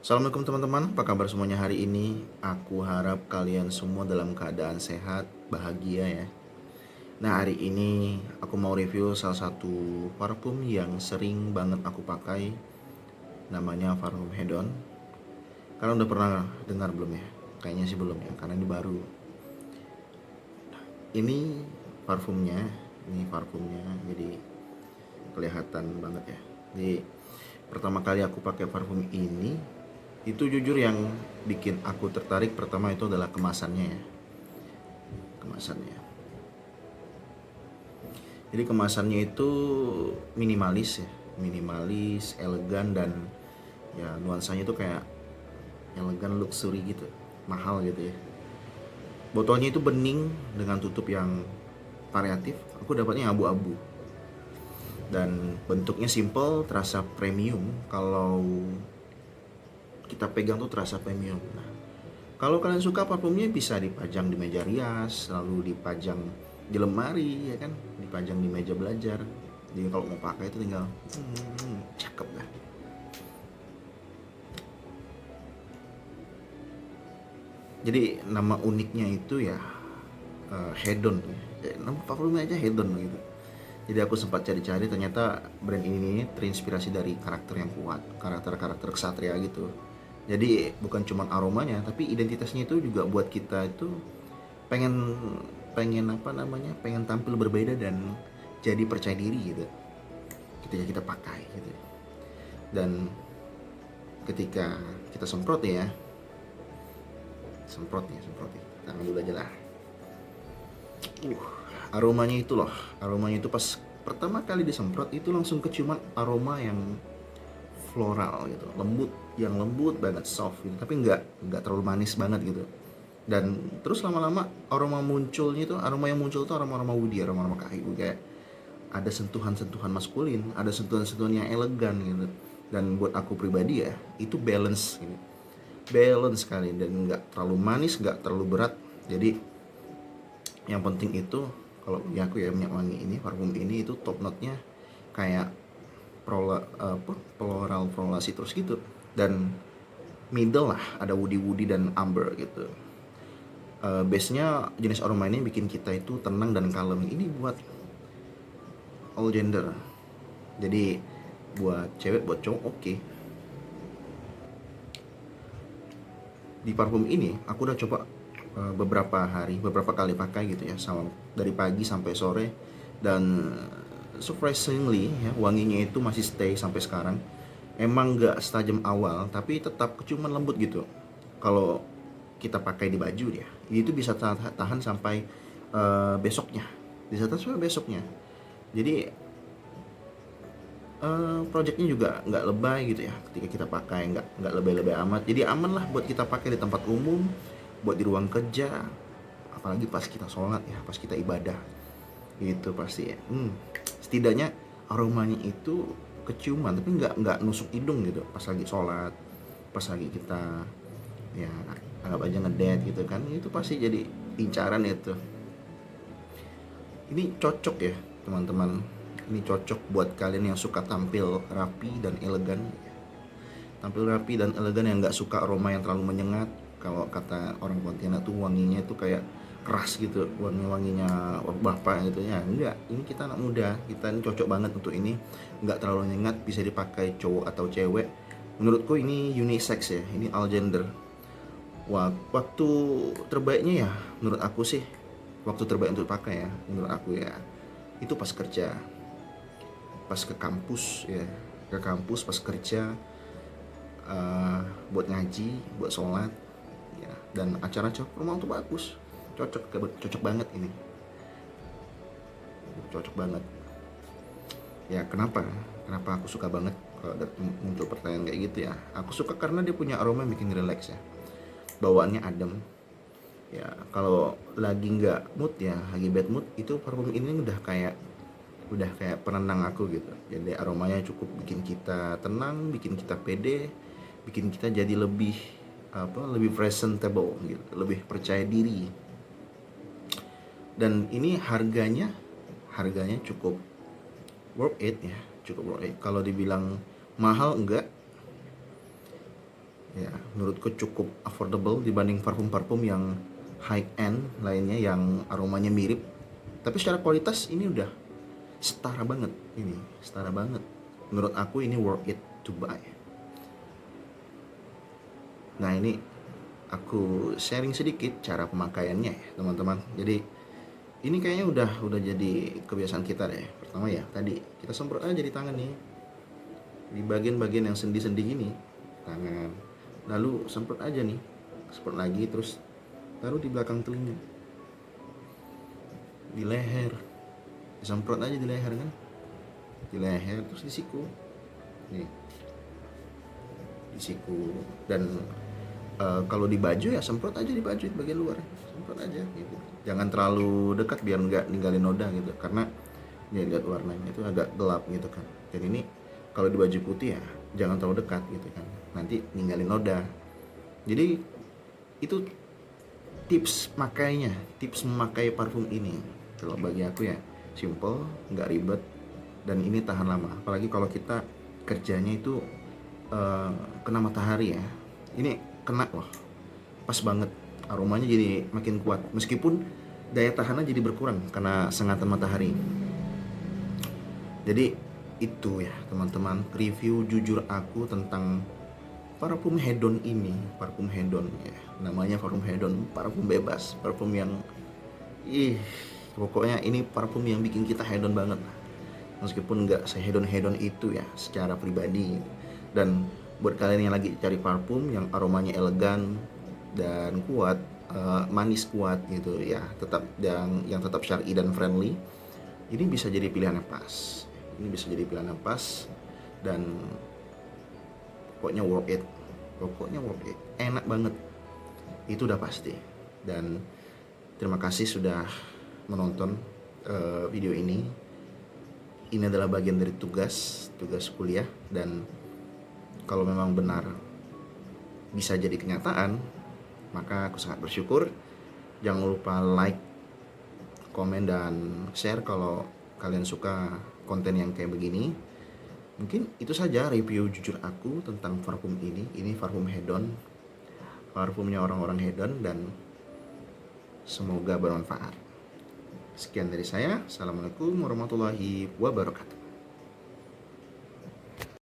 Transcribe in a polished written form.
Assalamualaikum teman-teman, apa kabar semuanya hari ini? Aku harap kalian semua dalam keadaan sehat, bahagia ya. Nah, hari ini aku mau review salah satu parfum yang sering banget aku pakai. Namanya parfum Hedon. Kalian udah pernah dengar belum ya? Kayaknya sih belum ya, karena ini baru. Ini parfumnya, jadi kelihatan banget ya. Jadi pertama kali aku pakai parfum ini, itu jujur yang bikin aku tertarik pertama itu adalah kemasannya ya. Kemasannya, jadi kemasannya itu minimalis ya, minimalis, elegan, dan ya nuansanya itu kayak elegan, luxury gitu, mahal gitu ya. Botolnya itu bening dengan tutup yang variatif. Aku dapatnya abu-abu dan bentuknya simple, terasa premium. Kalau kita pegang tuh terasa premium. Nah, kalau kalian suka parfumnya bisa dipajang di meja rias, lalu dipajang di lemari ya kan, dipajang di meja belajar. Jadi kalau mau pakai itu tinggal cakep dah. Jadi nama uniknya itu ya Hedon. Nama parfumnya aja Hedon gitu. Jadi aku sempat cari-cari, ternyata brand ini terinspirasi dari karakter yang kuat, karakter-karakter ksatria gitu. Jadi bukan cuma aromanya, tapi identitasnya itu juga buat kita itu pengen pengen apa namanya, pengen tampil berbeda dan jadi percaya diri gitu ketika kita pakai gitu. Dan ketika kita semprot ya, semprot ya, tangan dulu aja lah. uh Aromanya itu loh, aromanya itu pas pertama kali disemprot itu langsung keciuman aroma yang floral gitu, lembut, yang lembut banget, soft gitu, tapi nggak terlalu manis banget gitu. Dan terus lama-lama aroma yang muncul tuh aroma-aroma woody, aroma-aroma kayu, kayak ada sentuhan-sentuhan maskulin, ada sentuhan-sentuhan yang elegan gitu. Dan buat aku pribadi ya, itu balance gitu. Balance sekali, dan nggak terlalu manis, nggak terlalu berat. Jadi yang penting itu kalau ya aku ya, minyak wangi ini, parfum ini itu top note-nya kayak floral floral citrus gitu, dan middle lah, ada woody woody dan amber gitu. Base-nya jenis aroma ini bikin kita itu tenang dan kalem. Ini buat all gender, jadi buat cewek, buat cowok, oke. Di parfum ini aku udah coba beberapa kali pakai gitu ya, sama dari pagi sampai sore. Dan surprisingly ya, wanginya itu masih stay sampai sekarang. Emang nggak setajam awal, tapi tetap keciuman lembut gitu. Kalau kita pakai di baju dia, itu bisa tahan sampai besoknya, bisa tahan sampai besoknya. Jadi projectnya juga nggak lebay gitu ya, ketika kita pakai nggak lebay-lebay amat. Jadi aman lah buat kita pakai di tempat umum, buat di ruang kerja, apalagi pas kita sholat ya, pas kita ibadah gitu pasti ya. Setidaknya aromanya itu keciuman, tapi nggak nusuk hidung gitu pas lagi sholat, pas lagi kita ya anggap aja ngedate gitu kan, itu pasti jadi incaran itu. Ini cocok ya teman-teman, ini cocok buat kalian yang suka tampil rapi dan elegan. Tampil rapi dan elegan, yang nggak suka aroma yang terlalu menyengat. Kalau kata orang Pontianak tuh wanginya tuh kayak keras gitu, wanginya bapak gitu ya. Enggak, ini kita anak muda, kita ini cocok banget untuk ini. Nggak terlalu nyengat, bisa dipakai cowok atau cewek. Menurutku ini unisex ya, ini all gender. Waktu terbaiknya ya menurut aku sih, waktu terbaik untuk pakai ya menurut aku ya, itu pas kerja, pas ke kampus ya, ke kampus pas kerja, buat ngaji, buat sholat ya, dan acara-acara rumah tuh bagus, cocok banget ini, cocok banget ya. Kenapa aku suka banget? Kalau muncul pertanyaan kayak gitu ya, aku suka karena dia punya aroma yang bikin relax ya, bawaannya adem ya. Kalau lagi nggak mood ya, lagi bad mood, itu parfum ini udah kayak penenang aku gitu. Jadi aromanya cukup bikin kita tenang, bikin kita pede, bikin kita jadi lebih presentable gitu, lebih percaya diri. Dan ini harganya cukup worth it ya, cukup worth it. Kalau dibilang mahal enggak Ya, menurutku cukup affordable dibanding parfum-parfum yang high end lainnya yang aromanya mirip. Tapi secara kualitas ini udah setara banget ini, setara banget. Menurut aku ini worth it to buy. Nah, ini aku sharing sedikit cara pemakaiannya ya, teman-teman. Jadi ini kayaknya udah jadi kebiasaan kita deh. Pertama ya, tadi kita semprot aja di tangan nih. Di bagian-bagian yang sendi-sendi gini, tangan. Lalu semprot aja nih. Semprot lagi terus taruh di belakang telinga. Di leher. Disemprot aja di leher kan. Di leher terus di siku. Nih. Di siku dan kalau di baju ya semprot aja di baju di bagian luar, semprot aja gitu. Jangan terlalu dekat biar nggak ninggalin noda gitu, karena ya lihat warnanya itu agak gelap gitu kan. Dan ini kalau di baju putih ya jangan terlalu dekat gitu kan, nanti ninggalin noda. Jadi itu tips makainya, tips memakai parfum ini. Kalau bagi aku ya simple, nggak ribet, dan ini tahan lama. Apalagi kalau kita kerjanya itu kena matahari ya, ini kena loh, pas banget, aromanya jadi makin kuat meskipun daya tahannya jadi berkurang karena sengatan matahari. Jadi itu ya teman-teman, review jujur aku tentang parfum hedon ini. Parfum hedon ya, namanya parfum hedon, parfum bebas, parfum yang pokoknya ini parfum yang bikin kita hedon banget, meskipun nggak sehedon-hedon itu ya secara pribadi. Dan buat kalian yang lagi cari parfum yang aromanya elegan dan kuat, manis kuat gitu ya, tetap yang tetap syar'i dan friendly, ini bisa jadi pilihan yang pas. Ini bisa jadi pilihan yang pas dan pokoknya worth it. Pokoknya worth it. Enak banget. Itu udah pasti. Dan terima kasih sudah menonton video ini. Ini adalah bagian dari tugas kuliah, dan kalau memang benar bisa jadi kenyataan, maka aku sangat bersyukur. Jangan lupa like, komen, dan share kalau kalian suka konten yang kayak begini. Mungkin itu saja review jujur aku tentang parfum ini. Ini parfum hedon, parfumnya orang-orang hedon, dan semoga bermanfaat. Sekian dari saya. Assalamualaikum warahmatullahi wabarakatuh.